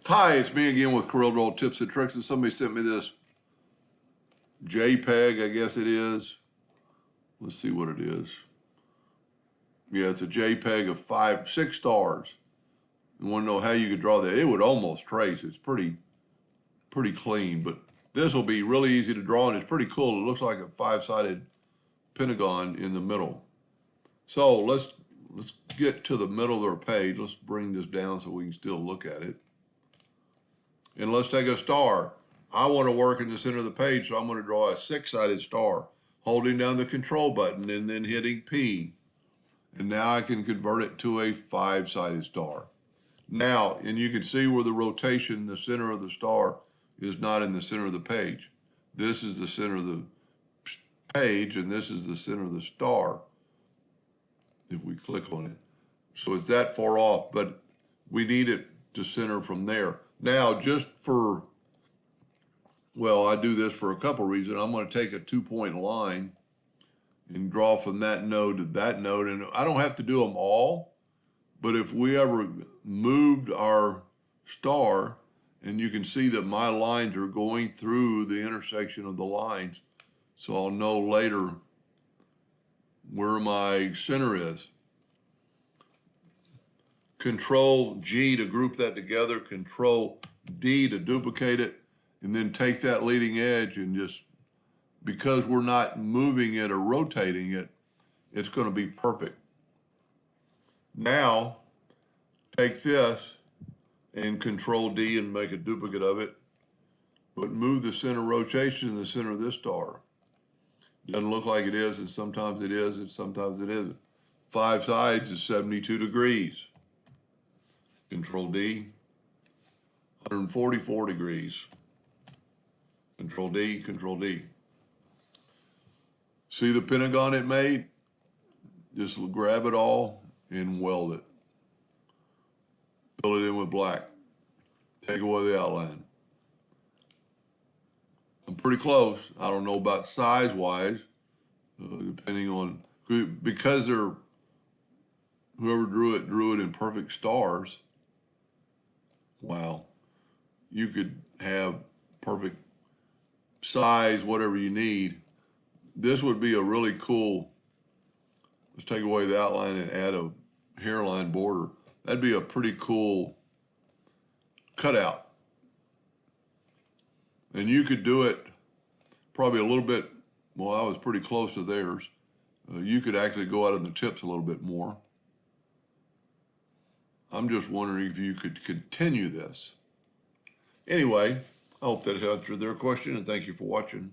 Hi, it's me again with CorelDraw tips and tricks, and somebody sent me this JPEG, I guess it is. Let's see what it is. Yeah, it's a JPEG of 6 stars. You want to know how you could draw that? It would almost trace. It's pretty clean, but this will be really easy to draw, and it's pretty cool. It looks like a 5-sided pentagon in the middle. So let's get to the middle of our page. Let's bring this down so we can still look at it. And let's take a star. I want to work in the center of the page, so I'm going to draw a 6-sided star, holding down the control button and then hitting P. And now I can convert it to a 5-sided star. Now, and you can see where the rotation, the center of the star, is not in the center of the page. This is the center of the page, and this is the center of the star, if we click on it. So it's that far off, but we need it to center from there. Now, just for, well, I do this for a couple reasons. I'm going to take a 2-point line and draw from that node to that node. And I don't have to do them all, but if we ever moved our star, and you can see that my lines are going through the intersection of the lines, so I'll know later where my center is. Control G to group that together, Control D to duplicate it, and then take that leading edge and just, because we're not moving it or rotating it, it's going to be perfect. Now, take this and Control D and make a duplicate of it, but move the center rotation in the center of this star. Doesn't look like it is, and sometimes it is, and sometimes it isn't. 5 sides is 72 degrees. Control D, 144 degrees. Control D, Control D. See the pentagon it made? Just grab it all and weld it. Fill it in with black. Take away the outline. I'm pretty close. I don't know about size-wise, depending on, because whoever drew it in perfect stars. Wow. You could have perfect size, whatever you need. This would be a really cool, let's take away the outline and add a hairline border. That'd be a pretty cool cutout. And you could do it probably a little bit, well, I was pretty close to theirs. You could actually go out on the tips a little bit more. I'm just wondering if you could continue this. Anyway, I hope that answered their question, and thank you for watching.